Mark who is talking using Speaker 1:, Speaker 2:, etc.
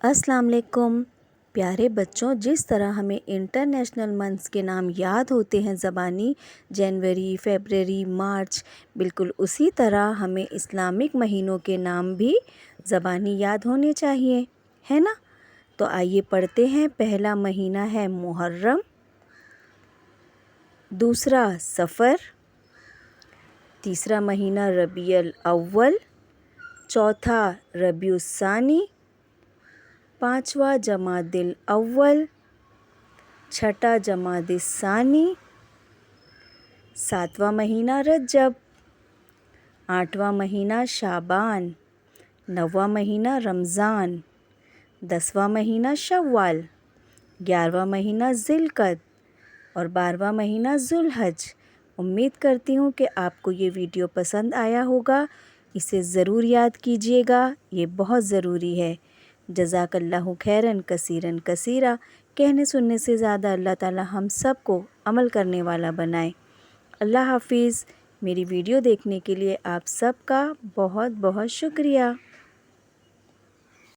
Speaker 1: السلام علیکم پیارے بچوں، جس طرح ہمیں انٹرنیشنل منتھس کے نام یاد ہوتے ہیں زبانی، جنوری، فیبرری، مارچ، بالکل اسی طرح ہمیں اسلامک مہینوں کے نام بھی زبانی یاد ہونے چاہیے، ہے نا؟ تو آئیے پڑھتے ہیں۔ پہلا مہینہ ہے محرم، دوسرا صفر، تیسرا مہینہ ربیع الاول، چوتھا ربیع الثانی، پانچواں جمادی الاول، چھٹا جمادی الثانی، ساتواں مہینہ رجب، آٹھواں مہینہ شعبان، نواں مہینہ رمضان، 10واں مہینہ شوال، 11واں مہینہ ذی القعدہ اور 12واں مہینہ ذو الحج۔ امید کرتی ہوں کہ آپ کو یہ ویڈیو پسند آیا ہوگا، اسے ضرور یاد کیجیے گا، یہ بہت ضروری ہے۔ جزاک اللہ خیراً کثیراً کثیرا۔ کہنے سننے سے زیادہ اللہ تعالی ہم سب کو عمل کرنے والا بنائے۔ اللہ حافظ۔ میری ویڈیو دیکھنے کے لیے آپ سب کا بہت بہت شکریہ۔